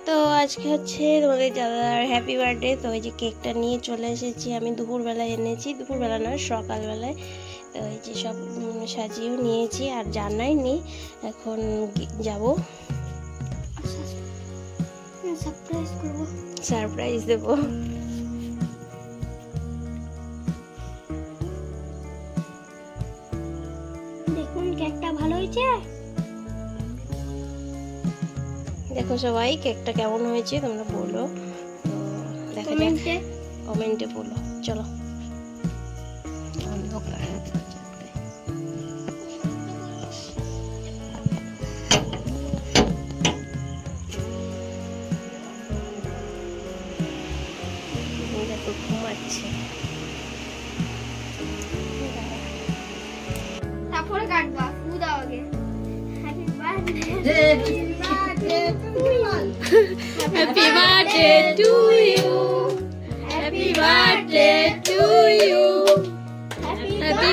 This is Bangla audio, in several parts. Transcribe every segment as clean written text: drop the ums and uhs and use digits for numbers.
তো আজকে হচ্ছে তোমাদের দাদার হ্যাপি বার্থডে। তো এই যে কেকটা নিয়ে চলে এসেছি আমি, দুপুরবেলায় এনেছি, দুপুরবেলা নয় সকালবেলায়। তো এই যে সব সাজিয়েও নিয়েছি, আর জানাই নি, এখন যাব সারপ্রাইজ দেবো। দেখুন কেকটা ভালো হয়েছে। দেখো সবাই কেকটা কেমন হয়েছে তোমরা বলো, দেখা যাক কমেন্টে বলো। চলো দেখো ঘুমাচ্ছে, তারপরে কাটবা ফু দাও আগে। Happy birthday Happy birthday to you. Happy birthday to you. Happy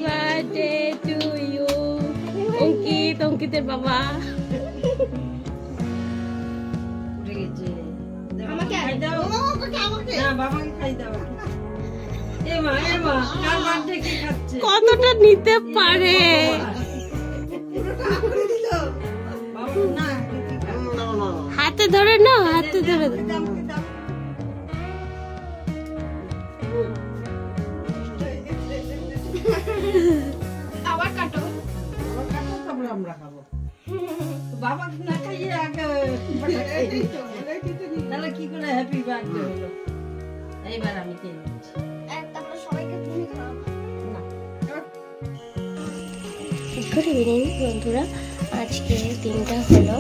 birthday to you. অঙ্কিতের বাবা। আমাকে খাই দাও। না বাবাকে খাই দাও। এমা কার বার্থডে কি খাচ্ছে? কতটা নিতে পারে? বাবু না হাতে ধরে না, হাতে ধরে আবার কাটো। তারপরে আমরা খাবো। বাবা না খাইয়ে আগে তাহলে কি করে হ্যাপি বার্থডে হলো? এইবার আমি খেয়ে নিচ্ছি। তারপরে সবাইকে তুমি খাও। গুড ইভিনিং বন্ধুরা, আজকে দিনটা হলো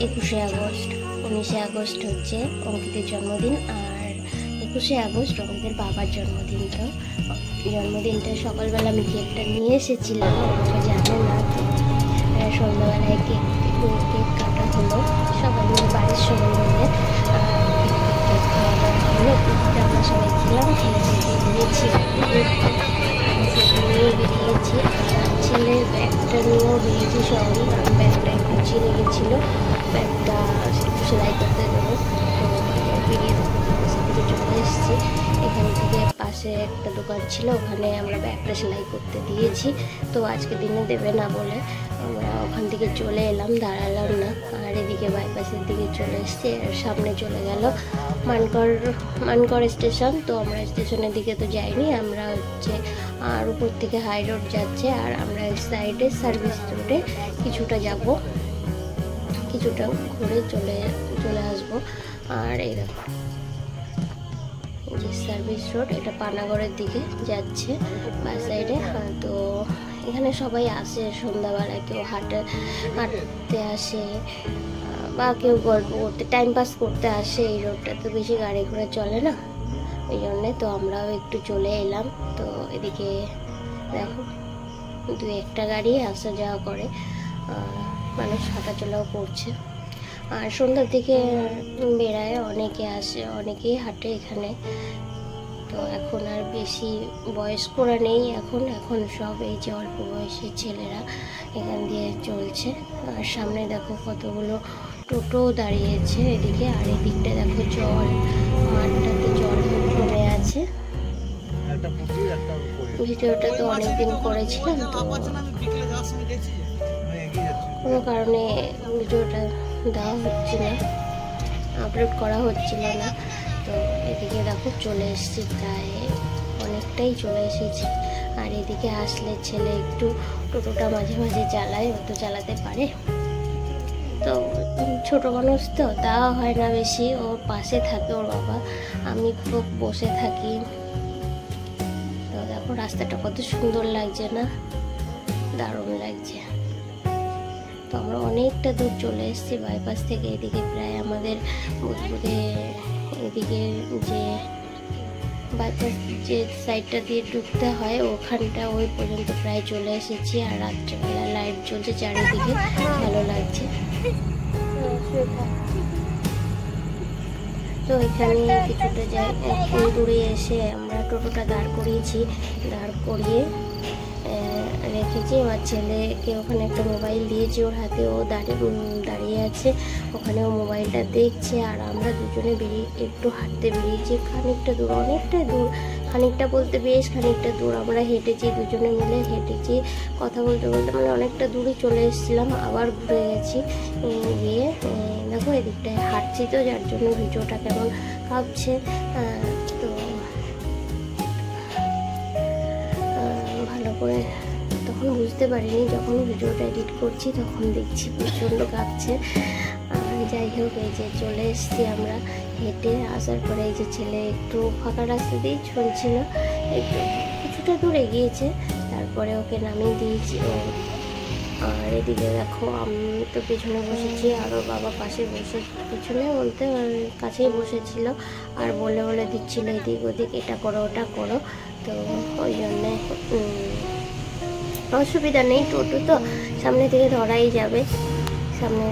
21শে আগস্ট। 19শে আগস্ট হচ্ছে অঙ্কিতের জন্মদিন, আর 21শে আগস্ট অঙ্কিতের বাবার জন্মদিন। তো জন্মদিনটা সকালবেলা আমি কেকটা নিয়ে এসেছিলাম, আমাকে জানে না। তো সন্ধ্যাবেলায় কেক কাটা হলো সবাই মিলে, বাড়ির সবাই মিলে কেক খাওয়া দাওয়া হলো। কেকটা আমরা সবাই খেলাম, খেয়ে বেরিয়েছি, নিয়ে বেরিয়েছি। ছেলের ব্যাগটা নিয়েও বেরিয়েছি সঙ্গে, কারণ ব্যাগটা একটু ছিঁড়ে গেছিলো, ব্যাগটা সেলাই করতে দেবো। তো বেরিয়ে সেদিকে চলে এসেছি। এখান থেকে পাশে একটা দোকান ছিল, ওখানে আমরা ব্যাগটা সেলাই করতে দিয়েছি। তো আজকে দিনে দেবে না বলে আমরা ওখান থেকে চলে এলাম, দাঁড়ালাম না। আর এদিকে বাইপাসের দিকে চলে এসেছি, আর সামনে চলে গেল মানকর স্টেশন। তো আমরা স্টেশনের দিকে তো যাইনি, আমরা হচ্ছে আর উপর থেকে হাই রোড যাচ্ছে, আর আমরা সাইডে সার্ভিস রোডে কিছুটা যাব, কিছুটা ঘুরে চলে আসবো। আর এই দেখো যে সার্ভিস রোড, এটা পানাগড়ের দিকে যাচ্ছে বাস সাইডে। তো এখানে সবাই আসে সন্ধ্যাবেলা, কেউ হাঁটতে আসে বা কেউ গল্প করতে, টাইম পাস করতে আসে। এই রোডটা তো বেশি গাড়ি ঘোড়া চলে না, ওই জন্যে তো আমরাও একটু চলে এলাম। তো এদিকে দেখো দু একটা গাড়ি আসা যাওয়া করে, মানুষ হাঁটাচলাও করছে। আর সন্ধ্যার দিকে বেড়ায়, অনেকে আসে, অনেকেই হাঁটে এখানে। তো এখন আর বেশি বয়স্করা নেই, এখন সব এই যে অল্প বয়সের ছেলেরা এখান দিয়ে চলছে। আর সামনে দেখো কতগুলো টোটো দাঁড়িয়েছে এদিকে, আর এদিকটা দেখো জল, মাঠটাতে জল জমে আছে। ভিডিওটা তো অনেকদিন করেছিলাম, তো কোনো কারণে ভিডিওটা দেওয়া হচ্ছে না, আপলোড করা হচ্ছিল না। তো এদিকে দেখো চলে এসেছি, প্রায় অনেকটাই চলে এসেছি। আর এদিকে আসলে ছেলে একটু টোটোটা মাঝে মাঝে চালায়, ও তো চালাতে পারে। তো ছোট মানুষ তো দেওয়া হয় না বেশি, ওর পাশে থাকে ওর বাবা, আমি খুব বসে থাকি। তো দেখো রাস্তাটা কত সুন্দর লাগছে না, দারুণ লাগছে। তো আমরা অনেকটা দূর চলে এসেছি বাইপাস থেকে। এদিকে প্রায় আমাদের বুধবুধে এদিকে যে বাইপাস যে সাইডটা দিয়ে ঢুকতে হয় ওখানটা, ওই পর্যন্ত প্রায় চলে এসেছি। আর রাত্রেবেলা লাইট জ্বলছে চারিদিকে, ভালো লাগছে। তো এখানে কিছুটা দূরে এসে আমরা টোটোটা দাঁড় করিয়েছি, দাঁড় করিয়ে রেখেছি। আমার ছেলেকে ওখানে একটা মোবাইল দিয়েছি ওর হাতে, ও দাঁড়িয়ে আছে ওখানে, ও মোবাইলটা দেখছে। আর আমরা দুজনে একটু হাঁটতে বেরিয়েছি, খানিকটা দূর, অনেকটাই দূর, খানিকটা বলতে বেশ খানিকটা দূর আমরা হেঁটেছি, দুজনে মিলে হেঁটেছি, কথা বলতে বলতে মানে অনেকটা দূরে চলে এসেছিলাম। আবার ঘুরে গেছি, গিয়ে দেখো এদিকটায় হাঁটছি তো, যার জন্য ভিডিওটা কেমন কাঁপছে। তো ভালো করে তখন বুঝতে পারিনি, যখন ভিডিওটা এডিট করছি তখন দেখছি প্রচণ্ড কাঁপছে। যাই হোক, এই যে চলে এসেছি আমরা হেঁটে। আসার পরে এই যে ছেলে একটু ফাঁকা রাস্তা দিয়েই চলছিল, একটু কিছুটা দূর এগিয়েছে, তারপরে ওকে নামিয়ে দিয়েছি। আর এদিকে দেখো আমি তো পেছনে বসেছি, আরও বাবা পাশে বসে, পেছনে বলতে কাছেই বসেছিল, আর বলে বলে দিচ্ছিল এদিক ওদিক, এটা করো ওটা করো। তো ওই জন্যে অসুবিধা নেই, টোটো তো সামনে থেকে ধরাই যাবে, সামনে।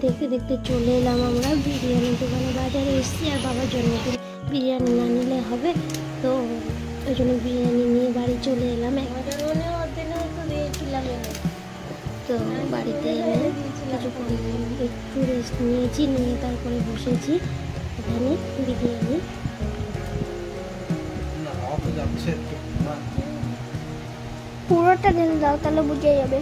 দেখতে দেখতে চলে এলাম আমরা বিরিয়ানির দোকানে, বাজারে এসেছি। আর বাবার জন্য বিরিয়ানি না নিলে হবে, তো ওই জন্য বিরিয়ানি নিয়ে বাড়ি চলে এলাম। তো বাড়িতে এনে কিছুক্ষণ একটু রেস্ট নিয়েছি, নিয়ে তারপরে বসেছি এখানে বিরিয়ানি। পুরোটা ঢেলে দাও, তাহলে বুঝে যাবে।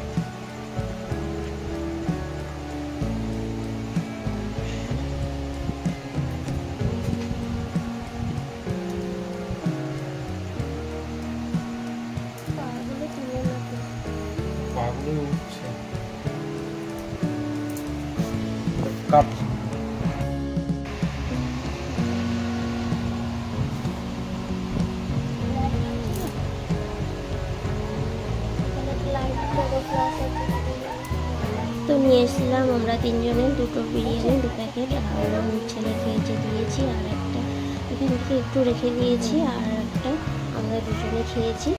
কাপ তো নিয়ে এসেছিলাম আমরা তিনজনে দুটো বিরিয়ানি, 2 প্যাকেট। আর ছেলে খেয়েছে দিয়েছি, আর একটা এখান থেকে একটু রেখে দিয়েছি, আর একটা আমরা দুজনে খেয়েছি।